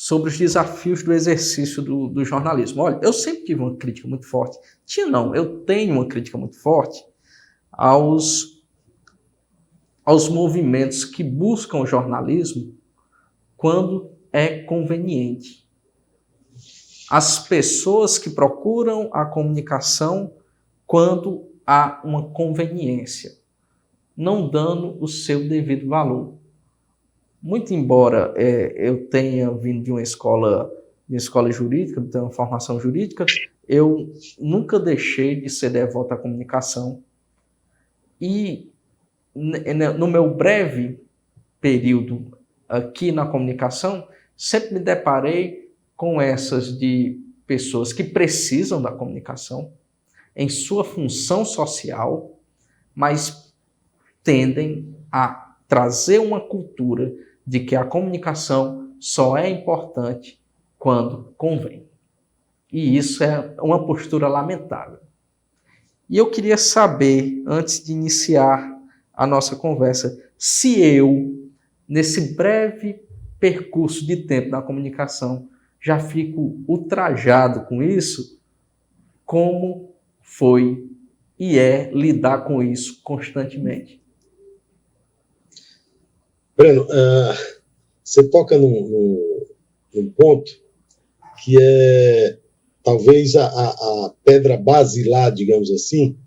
sobre os desafios do exercício do jornalismo. Olha, eu sempre tive uma crítica muito forte. Eu tenho uma crítica muito forte aos movimentos que buscam o jornalismo quando é conveniente. As pessoas que procuram a comunicação quando há uma conveniência, não dando o seu devido valor. Muito embora eu tenha vindo de uma escola jurídica, de uma formação jurídica, eu nunca deixei de ser devoto à comunicação. E no meu breve período aqui na comunicação, sempre me deparei com essas de pessoas que precisam da comunicação em sua função social, mas tendem a trazer uma cultura de que a comunicação só é importante quando convém. E isso é uma postura lamentável. E eu queria saber, antes de iniciar a nossa conversa, se eu, nesse breve percurso de tempo na comunicação, já fico ultrajado com isso, como foi e é lidar com isso constantemente. Breno, você toca num ponto que é talvez a pedra basilar, digamos assim,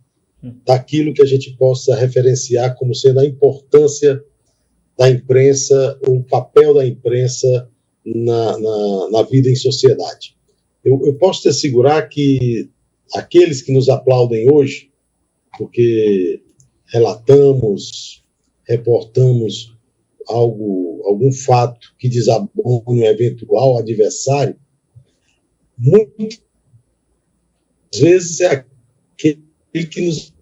daquilo que a gente possa referenciar como sendo a importância da imprensa, o papel da imprensa na vida em sociedade. Eu posso te assegurar que aqueles que nos aplaudem hoje, porque relatamos, reportamos algum fato que desabone um eventual adversário, muitas vezes é aquele que nos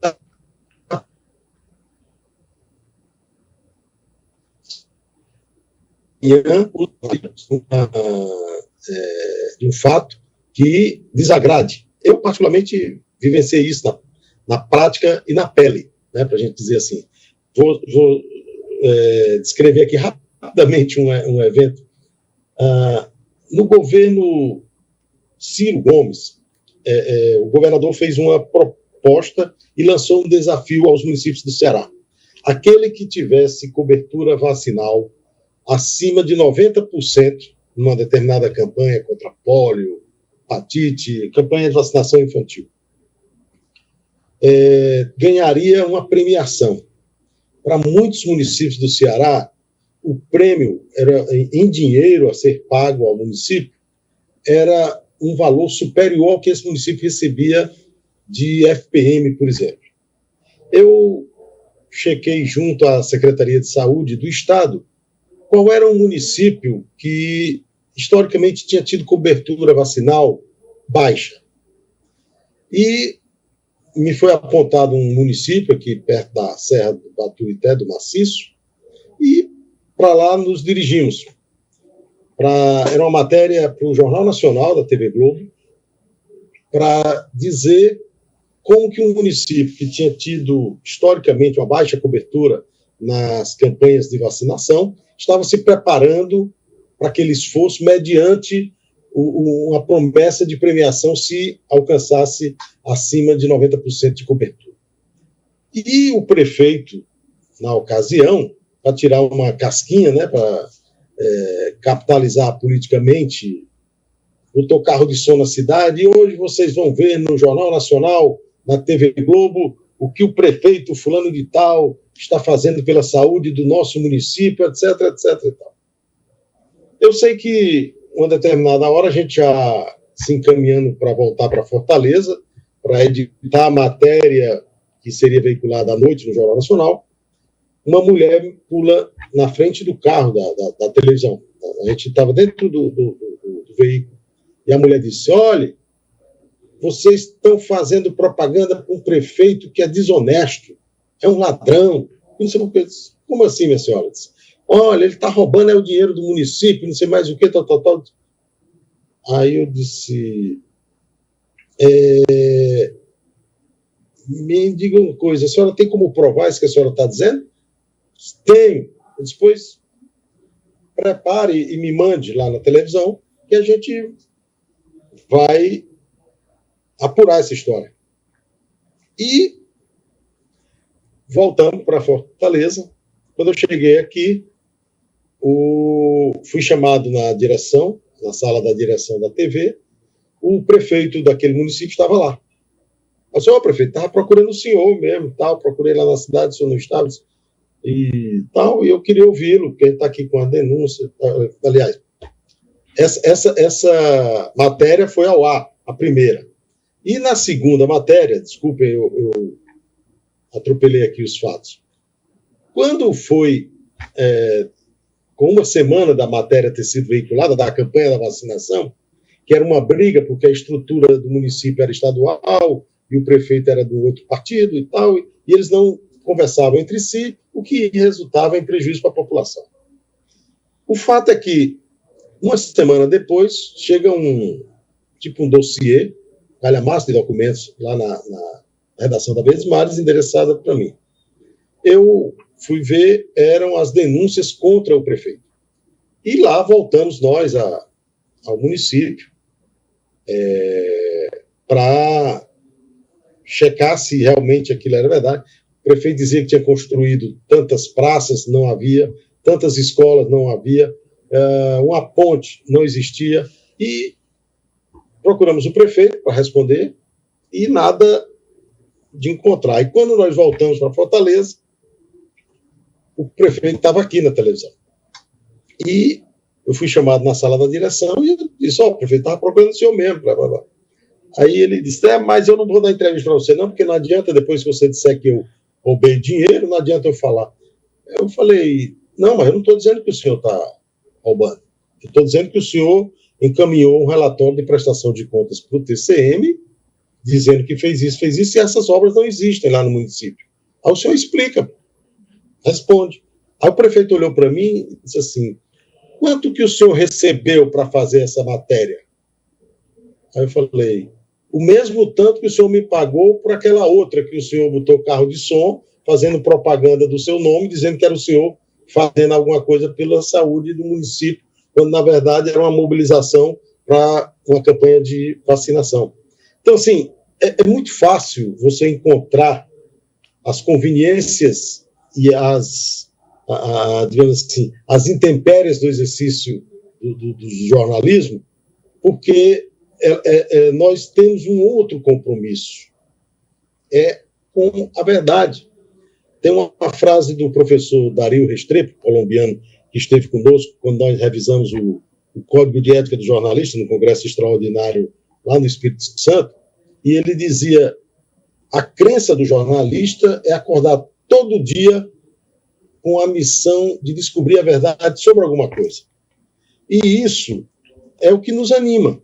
de um fato que desagrade. Eu, particularmente, vivenciei isso na prática e na pele, né, para a gente dizer assim. Vou descrever aqui rapidamente um evento. No governo Ciro Gomes, o governador fez uma proposta e lançou um desafio aos municípios do Ceará. Aquele que tivesse cobertura vacinal acima de 90% numa determinada campanha contra pólio, hepatite, campanha de vacinação infantil, ganharia uma premiação. Para muitos municípios do Ceará, o prêmio era em dinheiro a ser pago ao município, era um valor superior ao que esse município recebia de FPM, por exemplo. Eu chequei junto à Secretaria de Saúde do Estado qual era um município que historicamente tinha tido cobertura vacinal baixa. E me foi apontado um município aqui perto da Serra do Baturité, do Maciço, e para lá nos dirigimos. Era uma matéria para o Jornal Nacional da TV Globo, para dizer como que um município que tinha tido historicamente uma baixa cobertura nas campanhas de vacinação estava se preparando para aquele esforço mediante uma promessa de premiação se alcançasse acima de 90% de cobertura. E o prefeito, na ocasião, para tirar uma casquinha, né, para capitalizar politicamente, botou carro de som na cidade, e hoje vocês vão ver no Jornal Nacional, na TV Globo, o que o prefeito fulano de tal está fazendo pela saúde do nosso município, etc, etc e tal. Eu sei que uma determinada hora a gente já se encaminhando para voltar para Fortaleza, para editar a matéria que seria veiculada à noite no Jornal Nacional, uma mulher pula na frente do carro da televisão. A gente estava dentro do veículo. E a mulher disse: olha, vocês estão fazendo propaganda para um prefeito que é desonesto, é um ladrão. Não sei o que. Como assim, minha senhora? Disse: olha, ele está roubando o dinheiro do município, não sei mais o que, tal. Aí eu disse: me diga uma coisa, a senhora tem como provar isso que a senhora está dizendo? Tenho. Depois prepare e me mande lá na televisão que a gente vai apurar essa história. E voltamos para Fortaleza. Quando eu cheguei aqui, fui chamado na direção, na sala da direção da TV, o prefeito daquele município estava lá. Eu disse, prefeito, estava procurando o senhor mesmo, tal, procurei lá na cidade, o senhor não estava, e tal, e eu queria ouvi-lo, porque ele está aqui com a denúncia. Aliás, essa matéria foi ao ar, a primeira. E na segunda matéria, desculpem, eu atropelei aqui os fatos. Quando foi, com uma semana da matéria ter sido veiculada, da campanha da vacinação, que era uma briga, porque a estrutura do município era estadual, e o prefeito era do outro partido e tal, e eles não conversavam entre si, o que resultava em prejuízo para a população. O fato é que, uma semana depois, chega um dossiê, calhamaço de documentos, lá na redação da Verdes Mares, endereçada para mim. Eu fui ver, eram as denúncias contra o prefeito. E lá voltamos nós ao município para checar se realmente aquilo era verdade. O prefeito dizia que tinha construído tantas praças, não havia, tantas escolas, não havia, uma ponte não existia, e procuramos o prefeito para responder, e nada de encontrar. E quando nós voltamos para Fortaleza, o prefeito estava aqui na televisão. E eu fui chamado na sala da direção e eu disse, o prefeito estava procurando o senhor mesmo. Blá, blá, blá. Aí ele disse, mas eu não vou dar entrevista para você não, porque não adianta, depois que você disser que eu roubei dinheiro, não adianta eu falar. Eu falei, não, mas eu não estou dizendo que o senhor está roubando. Eu estou dizendo que o senhor encaminhou um relatório de prestação de contas para o TCM, dizendo que fez isso, e essas obras não existem lá no município. Aí o senhor explica, responde. Aí o prefeito olhou para mim e disse assim, quanto que o senhor recebeu para fazer essa matéria? Aí eu falei, o mesmo tanto que o senhor me pagou por aquela outra que o senhor botou carro de som, fazendo propaganda do seu nome, dizendo que era o senhor fazendo alguma coisa pela saúde do município, quando na verdade era uma mobilização para uma campanha de vacinação. Então, assim, é muito fácil você encontrar as conveniências e digamos assim, as intempéries do exercício do jornalismo, porque nós temos um outro compromisso, com a verdade. Tem uma frase do professor Dario Restrepo, colombiano, que esteve conosco quando nós revisamos o Código de Ética do Jornalista no Congresso Extraordinário lá no Espírito Santo, e ele dizia, a crença do jornalista é acordar todo dia com a missão de descobrir a verdade sobre alguma coisa. E isso é o que nos anima.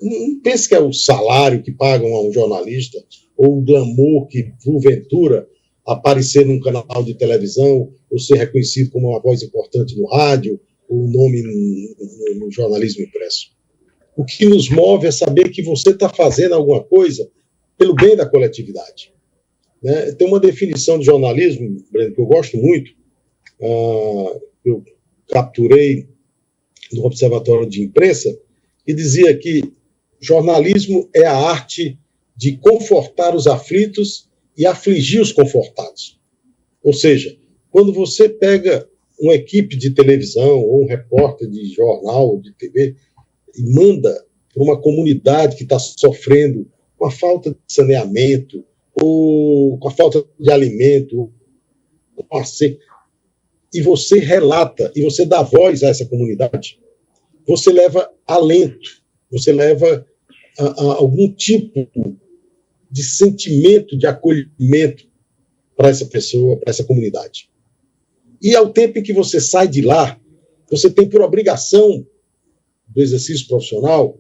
Não pense que é o salário que pagam a um jornalista, ou o glamour que, porventura, aparecer num canal de televisão, ou ser reconhecido como uma voz importante no rádio, ou um nome no jornalismo impresso. O que nos move é saber que você está fazendo alguma coisa pelo bem da coletividade. Né? Tem uma definição de jornalismo, Breno, que eu gosto muito, eu capturei no Observatório de Imprensa, que dizia que jornalismo é a arte de confortar os aflitos e afligir os confortados. Ou seja, quando você pega uma equipe de televisão ou um repórter de jornal ou de TV e manda para uma comunidade que está sofrendo com a falta de saneamento ou com a falta de alimento, e você relata, e você dá voz a essa comunidade, você leva alento, você leva a algum tipo de sentimento de acolhimento para essa pessoa, para essa comunidade. E ao tempo em que você sai de lá, você tem por obrigação do exercício profissional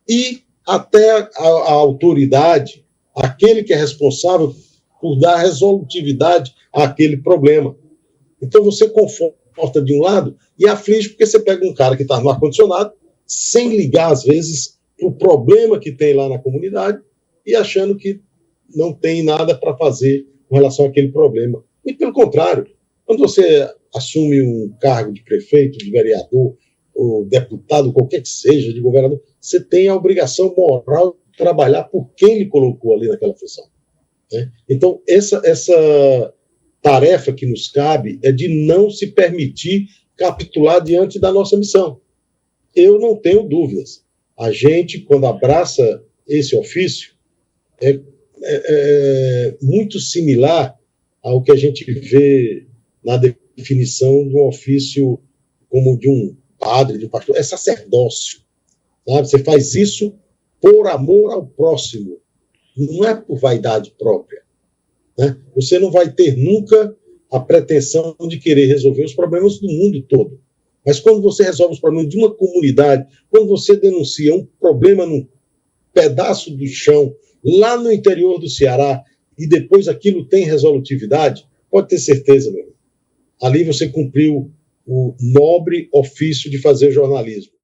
e até a autoridade, aquele que é responsável por dar resolutividade àquele problema. Então você conforta de um lado e aflige porque você pega um cara que está no ar-condicionado, sem ligar, às vezes, o problema que tem lá na comunidade e achando que não tem nada para fazer com relação àquele problema. E pelo contrário, quando você assume um cargo de prefeito, de vereador, ou deputado, qualquer que seja, de governador, você tem a obrigação moral de trabalhar por quem lhe colocou ali naquela função. Né? Então, essa tarefa que nos cabe é de não se permitir capitular diante da nossa missão. Eu não tenho dúvidas. A gente, quando abraça esse ofício, é muito similar ao que a gente vê na definição de um ofício como de um padre, de um pastor. É sacerdócio. Sabe? Você faz isso por amor ao próximo, não é por vaidade própria. Né? Você não vai ter nunca a pretensão de querer resolver os problemas do mundo todo. Mas quando você resolve os problemas de uma comunidade, quando você denuncia um problema num pedaço do chão, lá no interior do Ceará, e depois aquilo tem resolutividade, pode ter certeza, meu irmão. Ali você cumpriu o nobre ofício de fazer jornalismo.